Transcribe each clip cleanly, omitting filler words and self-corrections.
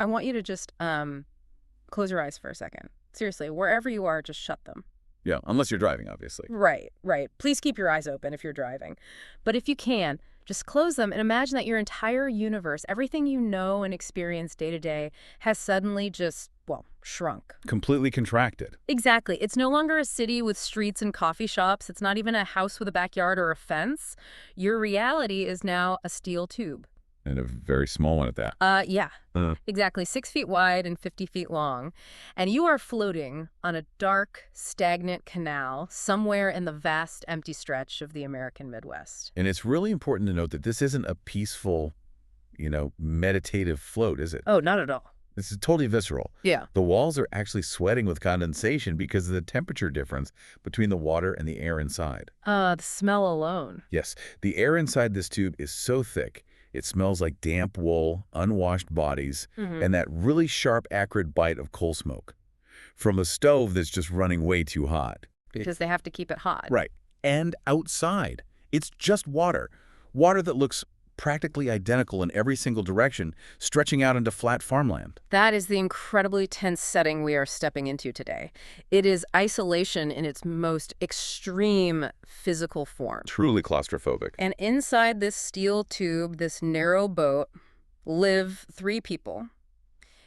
I want you to just close your eyes for a second. Seriously, wherever you are, just shut them. Yeah, unless you're driving, obviously. Right, right. Please keep your eyes open if you're driving. But if you can, just close them and imagine that your entire universe, everything you know and experience day to day, has suddenly just, well, shrunk. Completely contracted. Exactly. It's no longer a city with streets and coffee shops. It's not even a house with a backyard or a fence. Your reality is now a steel tube. And a very small one at that. Yeah, exactly. 6 feet wide and 50 feet long. And you are floating on a dark, stagnant canal somewhere in the vast, empty stretch of the American Midwest. And it's really important to note that this isn't a peaceful, meditative float, is it? Oh, not at all. This is totally visceral. Yeah. The walls are actually sweating with condensation because of the temperature difference between the water and the air inside. The smell alone. Yes, the air inside this tube is so thick, it smells like damp wool, unwashed bodies, and that really sharp, acrid bite of coal smoke from a stove that's just running way too hot. Because they have to keep it hot. Right. And outside, it's just water. Water that looks practically identical in every single direction, stretching out into flat farmland. That is the incredibly tense setting we are stepping into today. It is isolation in its most extreme physical form. Truly claustrophobic. And inside this steel tube, this narrow boat, live 3 people.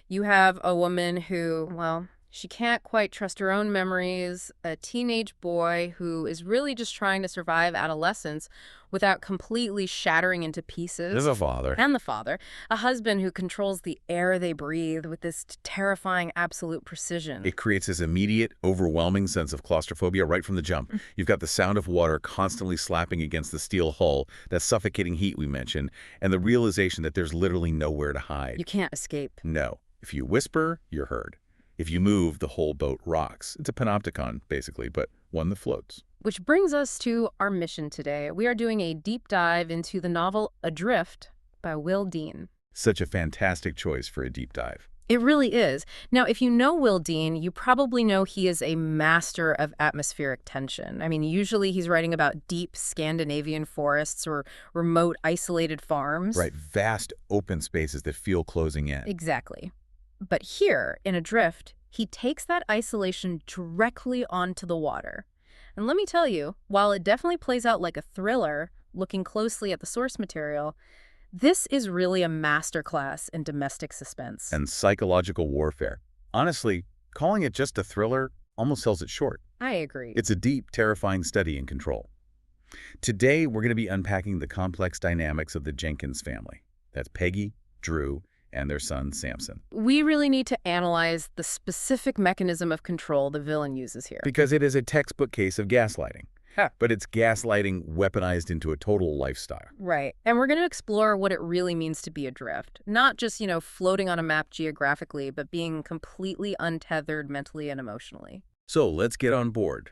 You have a woman who, well, she can't quite trust her own memories, a teenage boy who is really just trying to survive adolescence without completely shattering into pieces. There's a father. And the father. A husband who controls the air they breathe with this terrifying absolute precision. It creates this immediate, overwhelming sense of claustrophobia right from the jump. You've got the sound of water constantly slapping against the steel hull, that suffocating heat we mentioned, and the realization that there's literally nowhere to hide. You can't escape. No. If you whisper, you're heard. If you move, the whole boat rocks. It's a panopticon, basically, but one that floats. Which brings us to our mission today. We are doing a deep dive into the novel Adrift by Will Dean. Such a fantastic choice for a deep dive. It really is. Now, if you know Will Dean, you probably know he is a master of atmospheric tension. I mean, usually he's writing about deep Scandinavian forests or remote, isolated farms. Right, vast open spaces that feel closing in. Exactly. But here, in Adrift, he takes that isolation directly onto the water. And let me tell you, while it definitely plays out like a thriller, looking closely at the source material, this is really a masterclass in domestic suspense. And psychological warfare. Honestly, calling it just a thriller almost sells it short. I agree. It's a deep, terrifying study in control. Today, we're going to be unpacking the complex dynamics of the Jenkins family. That's Peggy, Drew, and their son, Samson. We really need to analyze the specific mechanism of control the villain uses here. Because it is a textbook case of gaslighting. Huh. But it's gaslighting weaponized into a total lifestyle. Right. And we're going to explore what it really means to be adrift. Not just, floating on a map geographically, but being completely untethered mentally and emotionally. So let's get on board.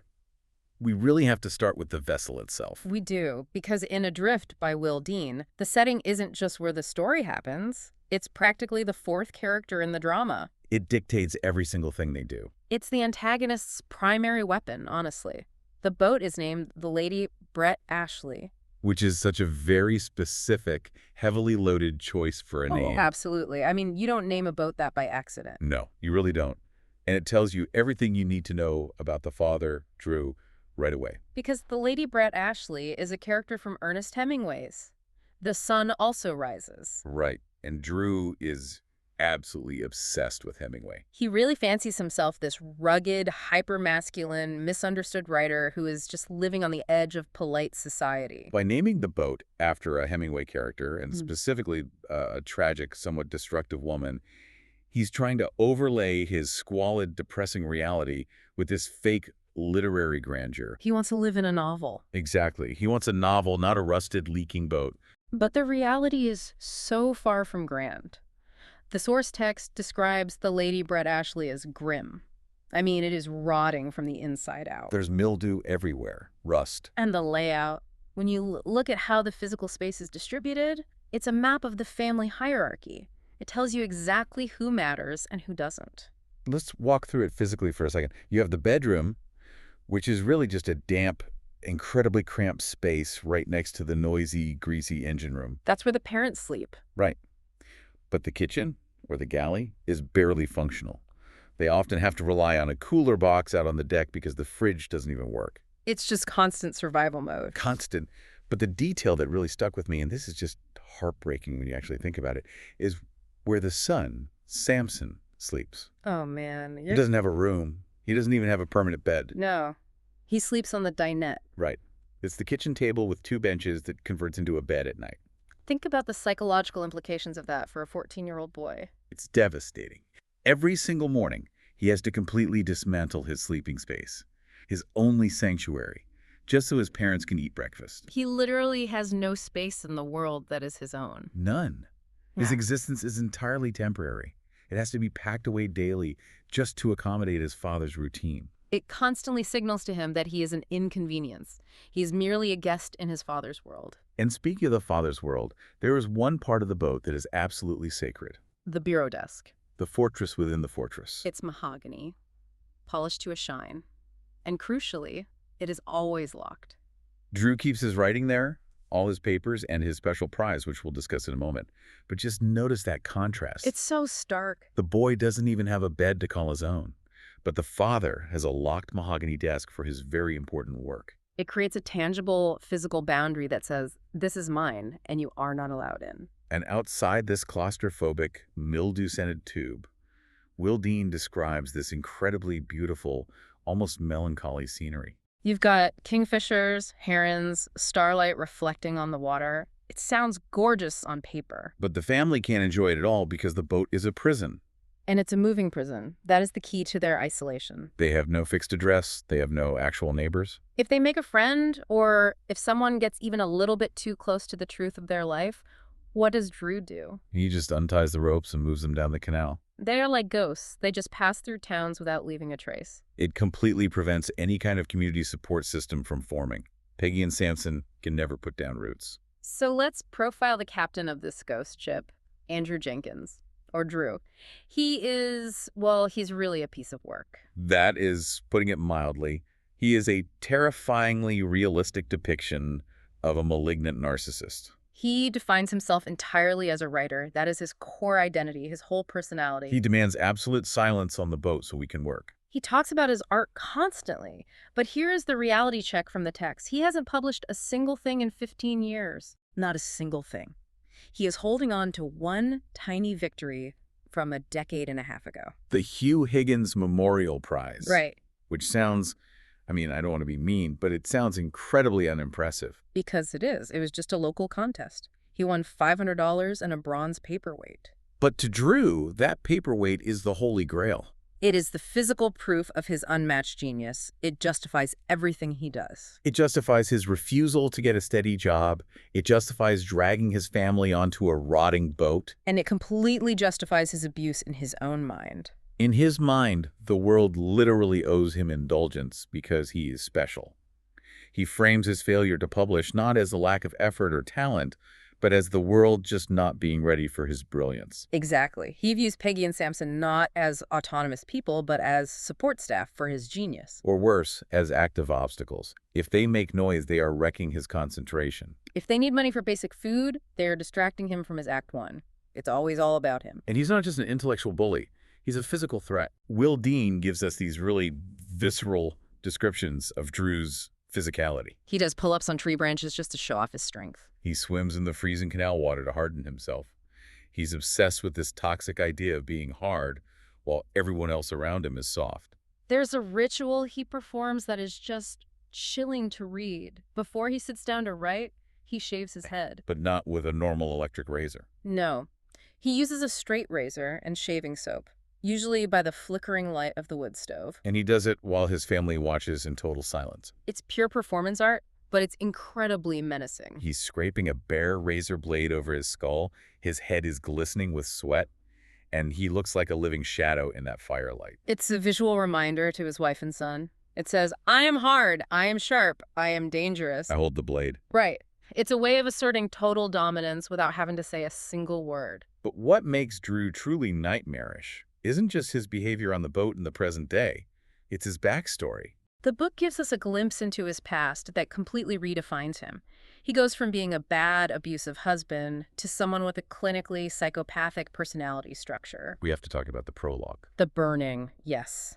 We really have to start with the vessel itself. We do, because in Adrift by Will Dean, the setting isn't just where the story happens. It's practically the 4th character in the drama. It dictates every single thing they do. It's the antagonist's primary weapon, honestly. The boat is named the Lady Brett Ashley. Which is such a very specific, heavily loaded choice for a name. Absolutely. I mean, you don't name a boat that by accident. No, you really don't. And it tells you everything you need to know about the father, Drew, right away. Because the Lady Brett Ashley is a character from Ernest Hemingway's The Sun Also Rises. Right. And Drew is absolutely obsessed with Hemingway. He really fancies himself this rugged, hyper-masculine, misunderstood writer who is just living on the edge of polite society. By naming the boat after a Hemingway character, and specifically a tragic, somewhat destructive woman, he's trying to overlay his squalid, depressing reality with this fake literary grandeur. He wants to live in a novel. Exactly. He wants a novel, not a rusted, leaking boat. But the reality is so far from grand. The source text describes the Lady Brett Ashley as grim. I mean, it is rotting from the inside out. There's mildew everywhere, rust. And the layout. When you look at how the physical space is distributed, it's a map of the family hierarchy. It tells you exactly who matters and who doesn't. Let's walk through it physically for a second. You have the bedroom, which is really just a damp, incredibly cramped space right next to the noisy, greasy engine room. That's where the parents sleep. Right. But the kitchen? or the galley, is barely functional. They often have to rely on a cooler box out on the deck because the fridge doesn't even work. It's just constant survival mode. Constant. But the detail that really stuck with me, and this is just heartbreaking when you actually think about it, is where the son, Samson, sleeps. Oh, man. He doesn't have a room. He doesn't even have a permanent bed. No. He sleeps on the dinette. Right. It's the kitchen table with 2 benches that converts into a bed at night. Think about the psychological implications of that for a 14-year-old boy. It's devastating. Every single morning, he has to completely dismantle his sleeping space, his only sanctuary, just so his parents can eat breakfast. He literally has no space in the world that is his own. None. His Yeah. existence is entirely temporary. It has to be packed away daily just to accommodate his father's routine. It constantly signals to him that he is an inconvenience. He is merely a guest in his father's world. And speaking of the father's world, there is one part of the boat that is absolutely sacred. The bureau desk. The fortress within the fortress. It's mahogany, polished to a shine. And crucially, it is always locked. Drew keeps his writing there, all his papers, and his special prize, which we'll discuss in a moment. But just notice that contrast. It's so stark. The boy doesn't even have a bed to call his own. But the father has a locked mahogany desk for his very important work. It creates a tangible physical boundary that says, this is mine, and you are not allowed in. And outside this claustrophobic, mildew-scented tube, Lehane describes this incredibly beautiful, almost melancholy scenery. You've got kingfishers, herons, starlight reflecting on the water. It sounds gorgeous on paper. But the family can't enjoy it at all because the boat is a prison. And it's a moving prison. That is the key to their isolation. They have no fixed address. They have no actual neighbors. If they make a friend, or if someone gets even a little bit too close to the truth of their life, what does Drew do? He just unties the ropes and moves them down the canal. They are like ghosts. They just pass through towns without leaving a trace. It completely prevents any kind of community support system from forming. Peggy and Samson can never put down roots. So let's profile the captain of this ghost ship, Andrew Jenkins, or Drew. He is, well, he's really a piece of work. That is putting it mildly. He is a terrifyingly realistic depiction of a malignant narcissist. He defines himself entirely as a writer. That is his core identity, his whole personality. He demands absolute silence on the boat so we can work. He talks about his art constantly. But here is the reality check from the text. He hasn't published a single thing in 15 years. Not a single thing. He is holding on to one tiny victory from a decade and a half ago. The Hugh Higgins Memorial Prize. Right. Which sounds, I mean, I don't want to be mean, but it sounds incredibly unimpressive. Because it is. It was just a local contest. He won $500 and a bronze paperweight. But to Drew, that paperweight is the holy grail. It is the physical proof of his unmatched genius. It justifies everything he does. It justifies his refusal to get a steady job. It justifies dragging his family onto a rotting boat. And it completely justifies his abuse in his own mind. In his mind, the world literally owes him indulgence because he is special. He frames his failure to publish not as a lack of effort or talent, but as the world just not being ready for his brilliance. Exactly. He views Peggy and Samson not as autonomous people, but as support staff for his genius. Or worse, as active obstacles. If they make noise, they are wrecking his concentration. If they need money for basic food, they are distracting him from his Act 1. It's always all about him. And he's not just an intellectual bully. He's a physical threat. Lehane gives us these really visceral descriptions of Drew's physicality. He does pull-ups on tree branches just to show off his strength. He swims in the freezing canal water to harden himself. He's obsessed with this toxic idea of being hard while everyone else around him is soft. There's a ritual he performs that is just chilling to read. Before he sits down to write, he shaves his head. But not with a normal electric razor. No. He uses a straight razor and shaving soap, usually by the flickering light of the wood stove. And he does it while his family watches in total silence. It's pure performance art, but it's incredibly menacing. He's scraping a bare razor blade over his skull. His head is glistening with sweat, and he looks like a living shadow in that firelight. It's a visual reminder to his wife and son. It says, I am hard, I am sharp, I am dangerous. I hold the blade. Right. It's a way of asserting total dominance without having to say a single word. But what makes Drew truly nightmarish isn't just his behavior on the boat in the present day. It's his backstory. The book gives us a glimpse into his past that completely redefines him. He goes from being a bad, abusive husband to someone with a clinically psychopathic personality structure. We have to talk about the prologue. The burning, yes.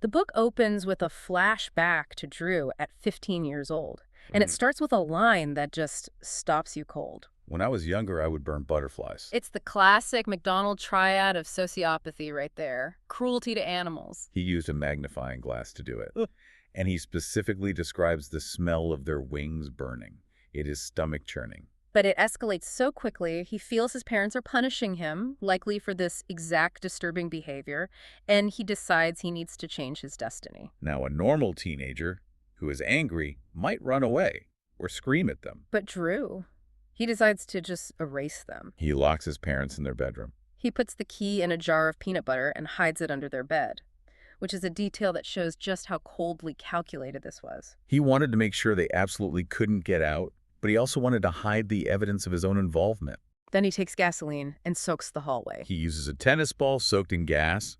The book opens with a flashback to Drew at 15 years old, and it starts with a line that just stops you cold. When I was younger, I would burn butterflies. It's the classic McDonald triad of sociopathy right there. Cruelty to animals. He used a magnifying glass to do it. And he specifically describes the smell of their wings burning. It is stomach churning. But it escalates so quickly, he feels his parents are punishing him, likely for this exact disturbing behavior, and he decides he needs to change his destiny. Now, a normal teenager who is angry might run away or scream at them. But Drew, he decides to just erase them. He locks his parents in their bedroom. He puts the key in a jar of peanut butter and hides it under their bed, which is a detail that shows just how coldly calculated this was. He wanted to make sure they absolutely couldn't get out, but he also wanted to hide the evidence of his own involvement. Then he takes gasoline and soaks the hallway. He uses a tennis ball soaked in gas.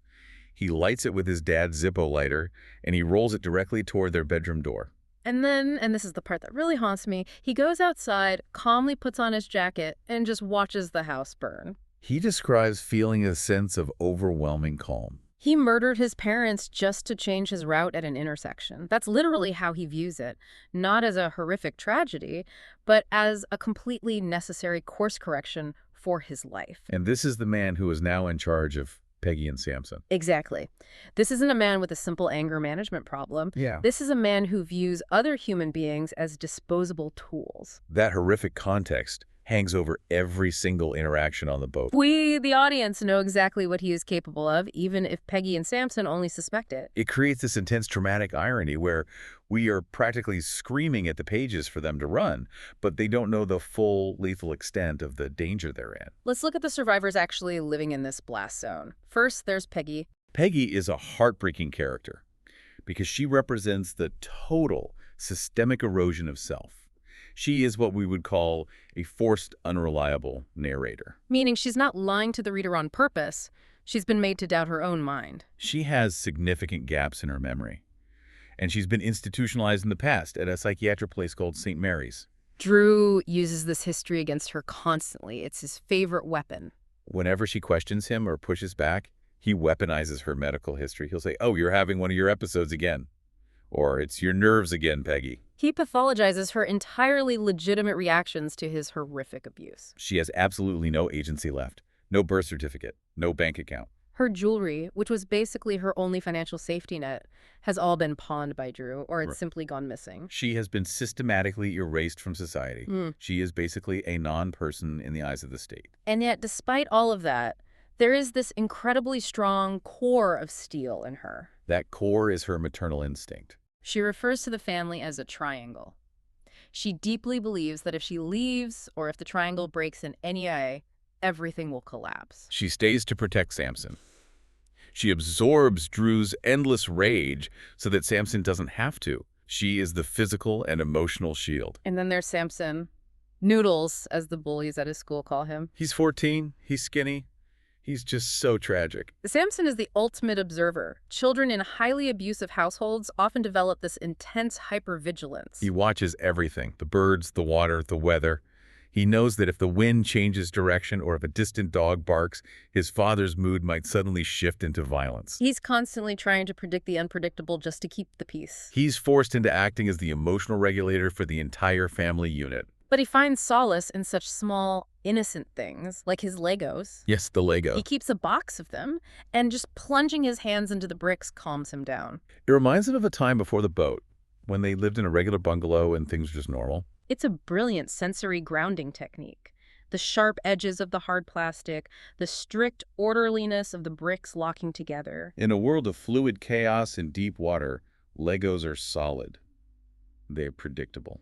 He lights it with his dad's Zippo lighter, and he rolls it directly toward their bedroom door. And then, and this is the part that really haunts me, he goes outside, calmly puts on his jacket, and just watches the house burn. He describes feeling a sense of overwhelming calm. He murdered his parents just to change his route at an intersection. That's literally how he views it, not as a horrific tragedy, but as a completely necessary course correction for his life. And this is the man who is now in charge of Peggy and Samson. Exactly. This isn't a man with a simple anger management problem. Yeah. This is a man who views other human beings as disposable tools. That horrific context hangs over every single interaction on the boat. We, the audience, know exactly what he is capable of, even if Peggy and Samson only suspect it. It creates this intense dramatic irony where we are practically screaming at the pages for them to run, but they don't know the full lethal extent of the danger they're in. Let's look at the survivors actually living in this blast zone. First, there's Peggy. Peggy is a heartbreaking character because she represents the total systemic erosion of self. She is what we would call a forced, unreliable narrator. Meaning she's not lying to the reader on purpose. She's been made to doubt her own mind. She has significant gaps in her memory. And she's been institutionalized in the past at a psychiatric place called St. Mary's. Drew uses this history against her constantly. It's his favorite weapon. Whenever she questions him or pushes back, he weaponizes her medical history. He'll say, "Oh, you're having one of your episodes again." Or, "It's your nerves again, Peggy." He pathologizes her entirely legitimate reactions to his horrific abuse. She has absolutely no agency left. No birth certificate. No bank account. Her jewelry, which was basically her only financial safety net, has all been pawned by Drew, or it's simply gone missing. She has been systematically erased from society. She is basically a non-person in the eyes of the state. And yet, despite all of that, there is this incredibly strong core of steel in her. That core is her maternal instinct. She refers to the family as a triangle. She deeply believes that if she leaves, or if the triangle breaks in any way, everything will collapse. She stays to protect Samson. She absorbs Drew's endless rage so that Samson doesn't have to. She is the physical and emotional shield. And then there's Samson. Noodles, as the bullies at his school call him. He's 14. He's skinny. He's just so tragic. Samson is the ultimate observer. Children in highly abusive households often develop this intense hypervigilance. He watches everything, the birds, the water, the weather. He knows that if the wind changes direction or if a distant dog barks, his father's mood might suddenly shift into violence. He's constantly trying to predict the unpredictable just to keep the peace. He's forced into acting as the emotional regulator for the entire family unit. But he finds solace in such small, innocent things, like his Legos. Yes, the Lego. He keeps a box of them, and just plunging his hands into the bricks calms him down. It reminds him of a time before the boat, when they lived in a regular bungalow and things were just normal. It's a brilliant sensory grounding technique. The sharp edges of the hard plastic, the strict orderliness of the bricks locking together. In a world of fluid chaos and deep water, Legos are solid. They're predictable.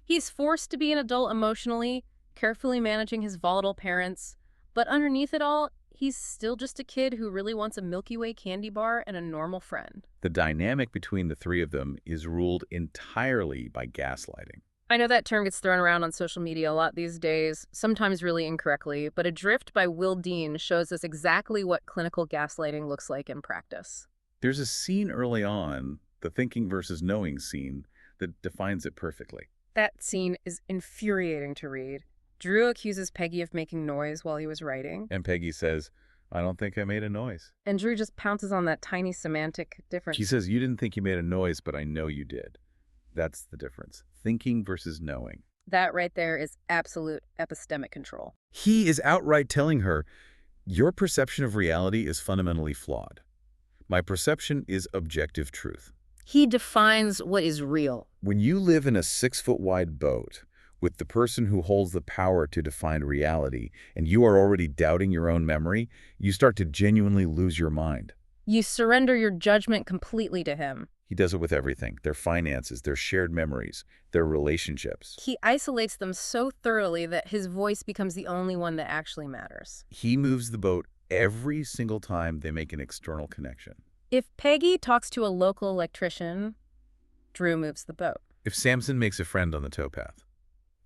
He's forced to be an adult emotionally, carefully managing his volatile parents, but underneath it all, he's still just a kid who really wants a Milky Way candy bar and a normal friend. The dynamic between the three of them is ruled entirely by gaslighting. I know that term gets thrown around on social media a lot these days, sometimes really incorrectly, but Adrift by Will Dean shows us exactly what clinical gaslighting looks like in practice. There's a scene early on the thinking versus knowing scene that defines it perfectly. That scene is infuriating to read. Drew accuses Peggy of making noise while he was writing, And Peggy says, I don't think I made a noise. and Drew just pounces on that tiny semantic She difference. says, you didn't think you made a noise, but I know you did. That's the difference. Thinking versus knowing. That right there is absolute epistemic control. He is outright telling her, your perception of reality is fundamentally flawed. My perception is objective truth. He defines what is real. When you live in a 6-foot-wide boat with the person who holds the power to define reality, and you are already doubting your own memory, you start to genuinely lose your mind. You surrender your judgment completely to him. He does it with everything, their finances, their shared memories, their relationships. He isolates them so thoroughly that his voice becomes the only one that actually matters. He moves the boat every single time they make an external connection. If Peggy talks to a local electrician, Drew moves the boat. If Samson makes a friend on the towpath,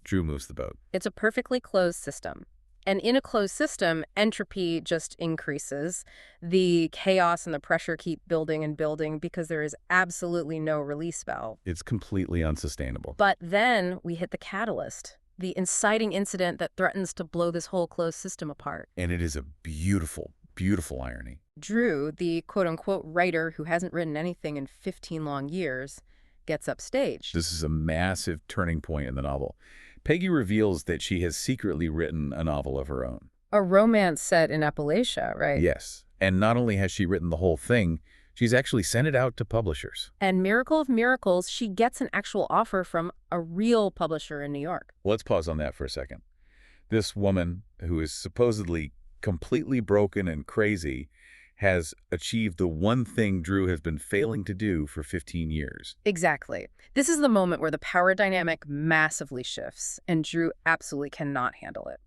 Drew moves the boat. It's a perfectly closed system. And in a closed system, entropy just increases. The chaos and the pressure keep building and building because there is absolutely no release valve. It's completely unsustainable. But then we hit the catalyst, the inciting incident that threatens to blow this whole closed system apart. And it is a beautiful, beautiful irony. Drew, the quote-unquote writer who hasn't written anything in 15 long years, gets upstaged. This is a massive turning point in the novel. Peggy reveals that she has secretly written a novel of her own. A romance set in Appalachia, right? Yes. And not only has she written the whole thing, she's actually sent it out to publishers. And miracle of miracles, she gets an actual offer from a real publisher in New York. Let's pause on that for a second. This woman, who is supposedly completely broken and crazy, has achieved the one thing Drew has been failing to do for 15 years. Exactly. This is the moment where the power dynamic massively shifts, and Drew absolutely cannot handle it.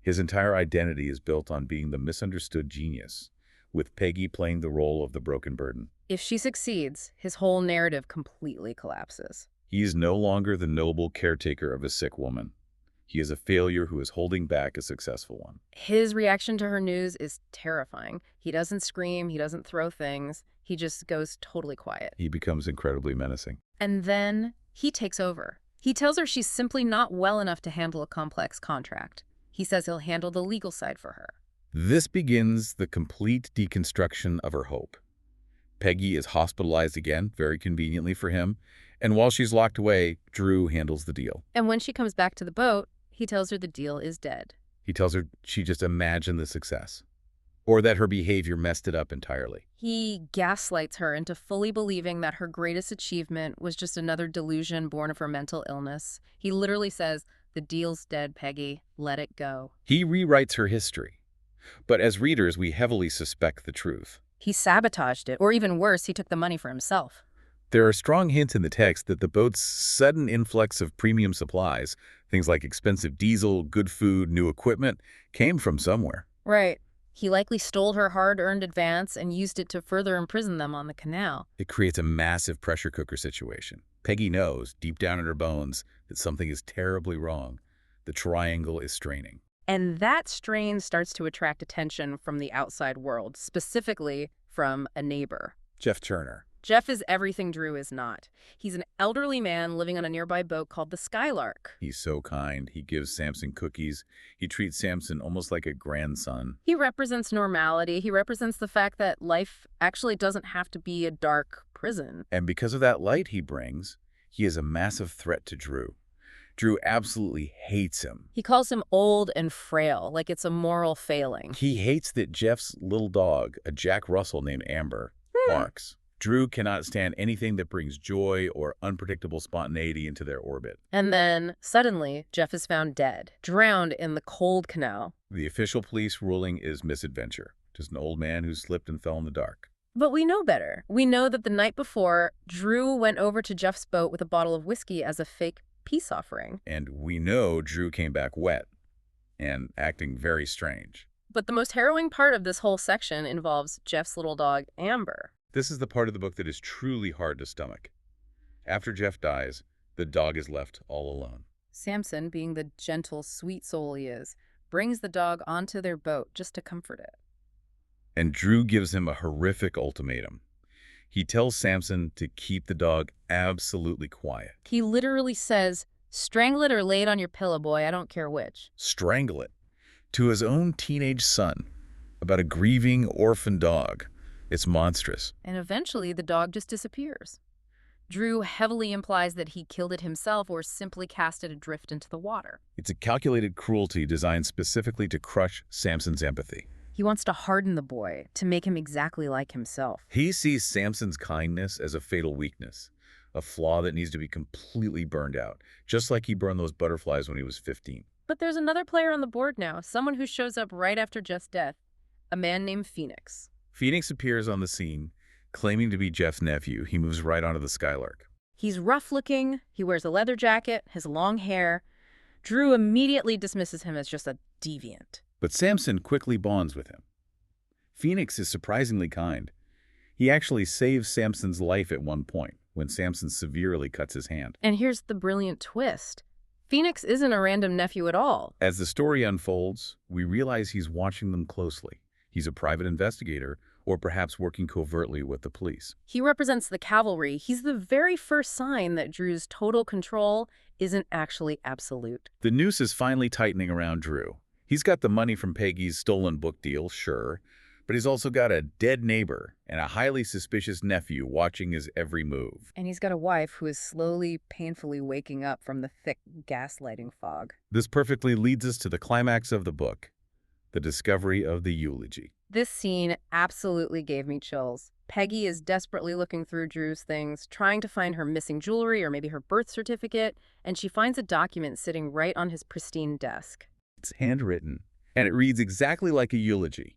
His entire identity is built on being the misunderstood genius, with Peggy playing the role of the broken burden. If she succeeds, his whole narrative completely collapses. He is no longer the noble caretaker of a sick woman. He is a failure who is holding back a successful one. His reaction to her news is terrifying. He doesn't scream, he doesn't throw things, he just goes totally quiet. He becomes incredibly menacing. And then he takes over. He tells her she's simply not well enough to handle a complex contract. He says he'll handle the legal side for her. This begins the complete deconstruction of her hope. Peggy is hospitalized again, very conveniently for him, and while she's locked away, Drew handles the deal. And when she comes back to the boat, he tells her the deal is dead. He tells her she just imagined the success, or that her behavior messed it up entirely. He gaslights her into fully believing that her greatest achievement was just another delusion born of her mental illness. He literally says, the deal's dead, Peggy. Let it go. He rewrites her history. But as readers, we heavily suspect the truth. He sabotaged it, or even worse, he took the money for himself. There are strong hints in the text that the boat's sudden influx of premium supplies, things like expensive diesel, good food, new equipment, came from somewhere. Right. He likely stole her hard-earned advance and used it to further imprison them on the canal. It creates a massive pressure cooker situation. Peggy knows, deep down in her bones, that something is terribly wrong. The triangle is straining. And that strain starts to attract attention from the outside world, specifically from a neighbor. Jeff Turner. Jeff is everything Drew is not. He's an elderly man living on a nearby boat called the Skylark. He's so kind. He gives Samson cookies. He treats Samson almost like a grandson. He represents normality. He represents the fact that life actually doesn't have to be a dark prison. And because of that light he brings, he is a massive threat to Drew. Drew absolutely hates him. He calls him old and frail, like it's a moral failing. He hates that Jeff's little dog, a Jack Russell named Amber, barks. Drew cannot stand anything that brings joy or unpredictable spontaneity into their orbit. And then, suddenly, Jeff is found dead, drowned in the cold canal. The official police ruling is misadventure, just an old man who slipped and fell in the dark. But we know better. We know that the night before, Drew went over to Jeff's boat with a bottle of whiskey as a fake peace offering. And we know Drew came back wet and acting very strange. But the most harrowing part of this whole section involves Jeff's little dog, Amber. This is the part of the book that is truly hard to stomach. After Jeff dies, the dog is left all alone. Samson, being the gentle, sweet soul he is, brings the dog onto their boat just to comfort it. And Drew gives him a horrific ultimatum. He tells Samson to keep the dog absolutely quiet. He literally says, strangle it or lay it on your pillow, boy, I don't care which. Strangle it. To his own teenage son, about a grieving orphan dog. It's monstrous. And eventually the dog just disappears. Drew heavily implies that he killed it himself or simply cast it adrift into the water. It's a calculated cruelty designed specifically to crush Samson's empathy. He wants to harden the boy, to make him exactly like himself. He sees Samson's kindness as a fatal weakness, a flaw that needs to be completely burned out, just like he burned those butterflies when he was 15. But there's another player on the board now, someone who shows up right after Jeff's death, a man named Phoenix. Phoenix appears on the scene, claiming to be Jeff's nephew. He moves right onto the Skylark. He's rough-looking, he wears a leather jacket, has long hair. Drew immediately dismisses him as just a deviant. But Samson quickly bonds with him. Phoenix is surprisingly kind. He actually saves Samson's life at one point, when Samson severely cuts his hand. And here's the brilliant twist. Phoenix isn't a random nephew at all. As the story unfolds, we realize he's watching them closely. He's a private investigator, or perhaps working covertly with the police. He represents the cavalry. He's the very first sign that Drew's total control isn't actually absolute. The noose is finally tightening around Drew. He's got the money from Peggy's stolen book deal, sure, but he's also got a dead neighbor and a highly suspicious nephew watching his every move. And he's got a wife who is slowly, painfully waking up from the thick gaslighting fog. This perfectly leads us to the climax of the book, the discovery of the eulogy. This scene absolutely gave me chills. Peggy is desperately looking through Drew's things, trying to find her missing jewelry or maybe her birth certificate, and she finds a document sitting right on his pristine desk. It's handwritten, and it reads exactly like a eulogy.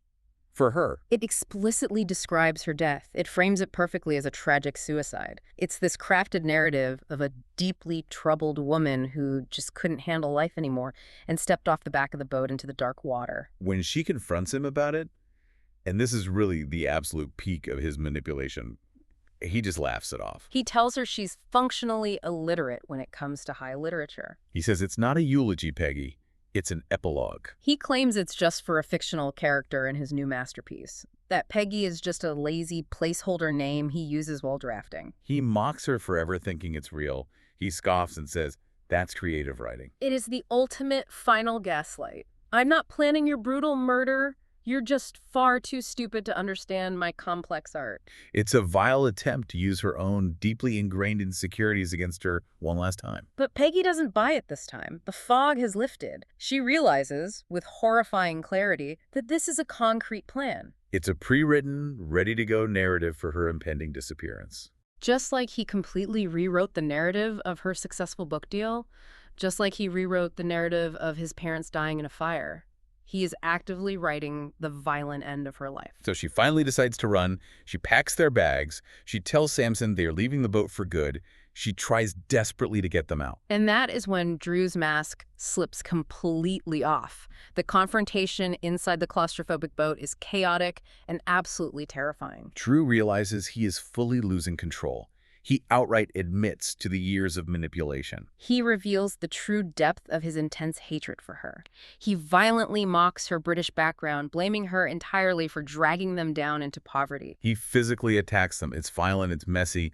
For her. It explicitly describes her death. It frames it perfectly as a tragic suicide. It's this crafted narrative of a deeply troubled woman who just couldn't handle life anymore and stepped off the back of the boat into the dark water. When she confronts him about it, and this is really the absolute peak of his manipulation, he just laughs it off. He tells her she's functionally illiterate when it comes to high literature. He says it's not a eulogy, Peggy. It's an epilogue. He claims it's just for a fictional character in his new masterpiece, that Peggy is just a lazy placeholder name he uses while drafting. He mocks her for ever thinking it's real. He scoffs and says, that's creative writing. It is the ultimate final gaslight. I'm not planning your brutal murder. You're just far too stupid to understand my complex art. It's a vile attempt to use her own deeply ingrained insecurities against her one last time. But Peggy doesn't buy it this time. The fog has lifted. She realizes, with horrifying clarity, that this is a concrete plan. It's a pre-written, ready-to-go narrative for her impending disappearance. Just like he completely rewrote the narrative of her successful book deal, just like he rewrote the narrative of his parents dying in a fire. He is actively writing the violent end of her life. So she finally decides to run. She packs their bags. She tells Samson they're leaving the boat for good. She tries desperately to get them out. And that is when Drew's mask slips completely off. The confrontation inside the claustrophobic boat is chaotic and absolutely terrifying. Drew realizes he is fully losing control. He outright admits to the years of manipulation. He reveals the true depth of his intense hatred for her. He violently mocks her British background, blaming her entirely for dragging them down into poverty. He physically attacks them. It's violent, it's messy.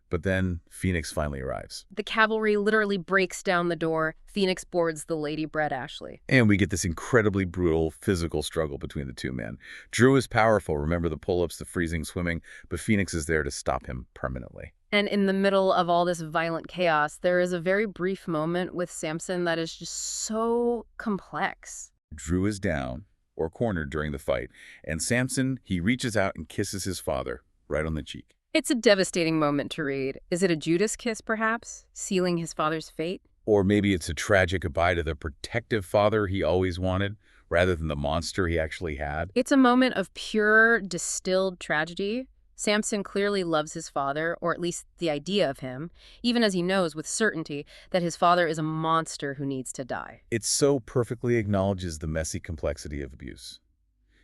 But then Phoenix finally arrives. The cavalry literally breaks down the door. Phoenix boards the Lady Brett Ashley. And we get this incredibly brutal physical struggle between the two men. Drew is powerful. Remember the pull-ups, the freezing swimming, but Phoenix is there to stop him permanently. And in the middle of all this violent chaos, there is a very brief moment with Samson that is just so complex. Drew is down, or cornered during the fight, and Samson, he reaches out and kisses his father right on the cheek. It's a devastating moment to read. Is it a Judas kiss, perhaps, sealing his father's fate? Or maybe it's a tragic goodbye to the protective father he always wanted, rather than the monster he actually had. It's a moment of pure, distilled tragedy. Samson clearly loves his father, or at least the idea of him, even as he knows with certainty that his father is a monster who needs to die. It so perfectly acknowledges the messy complexity of abuse.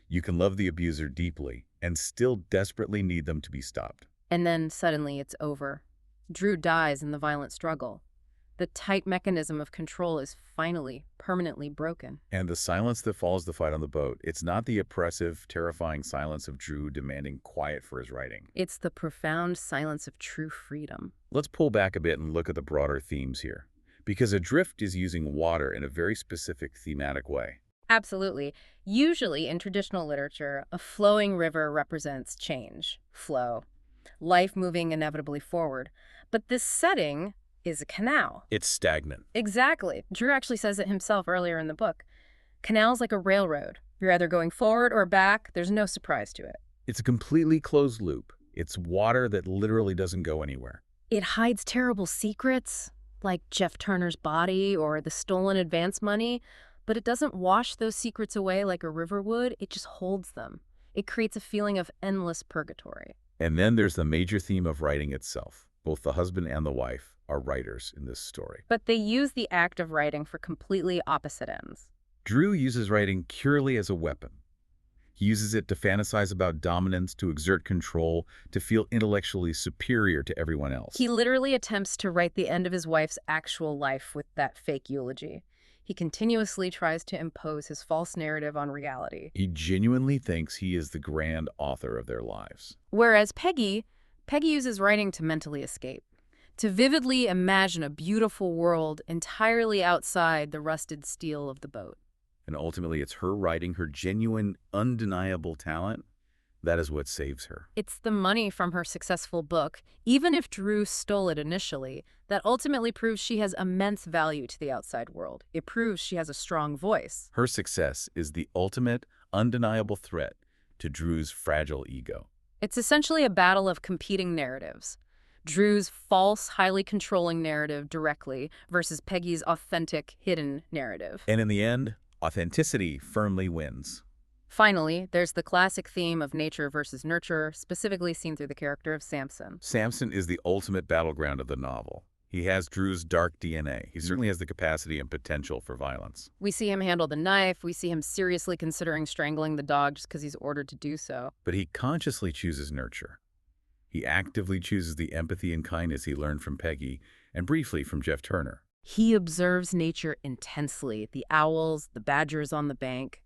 You can love the abuser deeply and still desperately need them to be stopped. And then suddenly it's over. Drew dies in the violent struggle. The tight mechanism of control is finally, permanently broken. And the silence that follows the fight on the boat, it's not the oppressive, terrifying silence of Drew demanding quiet for his writing. It's the profound silence of true freedom. Let's pull back a bit and look at the broader themes here. Because Adrift is using water in a very specific thematic way. Absolutely. Usually, in traditional literature, a flowing river represents change, flow, life moving inevitably forward. But this setting is a canal. It's stagnant. Exactly. Drew actually says it himself earlier in the book. Canal's like a railroad. You're either going forward or back. There's no surprise to it. It's a completely closed loop. It's water that literally doesn't go anywhere. It hides terrible secrets, like Jeff Turner's body or the stolen advance money, but it doesn't wash those secrets away like a river would. It just holds them. It creates a feeling of endless purgatory. And then there's the major theme of writing itself. Both the husband and the wife are writers in this story. But they use the act of writing for completely opposite ends. Drew uses writing purely as a weapon. He uses it to fantasize about dominance, to exert control, to feel intellectually superior to everyone else. He literally attempts to write the end of his wife's actual life with that fake eulogy. He continuously tries to impose his false narrative on reality. He genuinely thinks he is the grand author of their lives. Whereas Peggy uses writing to mentally escape, to vividly imagine a beautiful world entirely outside the rusted steel of the boat. And ultimately, it's her writing, her genuine, undeniable talent, that is what saves her. It's the money from her successful book, even if Drew stole it initially, that ultimately proves she has immense value to the outside world. It proves she has a strong voice. Her success is the ultimate, undeniable threat to Drew's fragile ego. It's essentially a battle of competing narratives. Drew's false, highly controlling narrative directly versus Peggy's authentic, hidden narrative. And in the end, authenticity firmly wins. Finally, there's the classic theme of nature versus nurture, specifically seen through the character of Samson. Samson is the ultimate battleground of the novel. He has Drew's dark DNA. He certainly has the capacity and potential for violence. We see him handle the knife. We see him seriously considering strangling the dog just because he's ordered to do so. But he consciously chooses nurture. He actively chooses the empathy and kindness he learned from Peggy and briefly from Jeff Turner. He observes nature intensely, the owls, the badgers on the bank.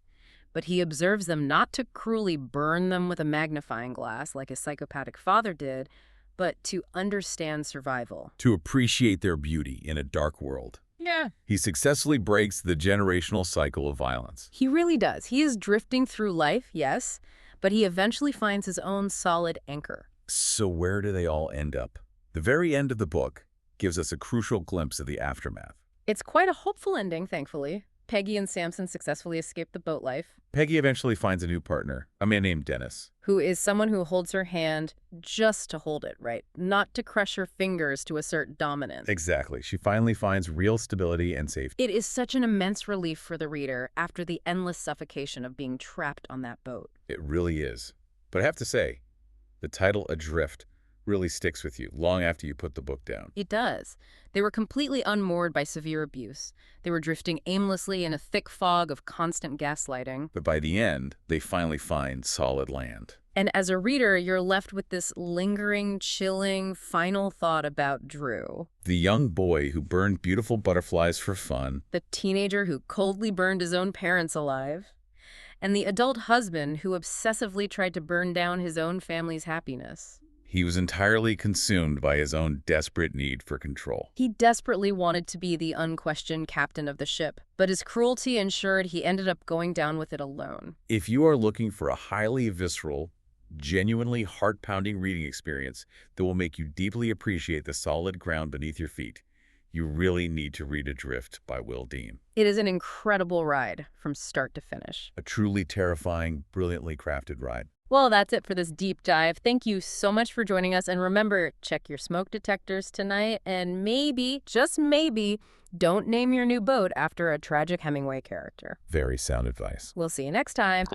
But he observes them not to cruelly burn them with a magnifying glass like his psychopathic father did, but to understand survival. To appreciate their beauty in a dark world. Yeah. He successfully breaks the generational cycle of violence. He really does. He is drifting through life, yes, but he eventually finds his own solid anchor. So where do they all end up? The very end of the book gives us a crucial glimpse of the aftermath. It's quite a hopeful ending, thankfully. Peggy and Samson successfully escape the boat life. Peggy eventually finds a new partner, a man named Dennis. Who is someone who holds her hand just to hold it, right? Not to crush her fingers to assert dominance. Exactly. She finally finds real stability and safety. It is such an immense relief for the reader after the endless suffocation of being trapped on that boat. It really is. But I have to say, the title Adrift really sticks with you long after you put the book down. It does. They were completely unmoored by severe abuse. They were drifting aimlessly in a thick fog of constant gaslighting. But by the end, they finally find solid land. And as a reader, you're left with this lingering, chilling, final thought about Drew. The young boy who burned beautiful butterflies for fun. The teenager who coldly burned his own parents alive. And the adult husband who obsessively tried to burn down his own family's happiness. He was entirely consumed by his own desperate need for control. He desperately wanted to be the unquestioned captain of the ship, but his cruelty ensured he ended up going down with it alone. If you are looking for a highly visceral, genuinely heart-pounding reading experience that will make you deeply appreciate the solid ground beneath your feet, you really need to read Adrift by Will Dean. It is an incredible ride from start to finish. A truly terrifying, brilliantly crafted ride. Well, that's it for this deep dive. Thank you so much for joining us. And remember, check your smoke detectors tonight. And maybe, just maybe, don't name your new boat after a tragic Hemingway character. Very sound advice. We'll see you next time.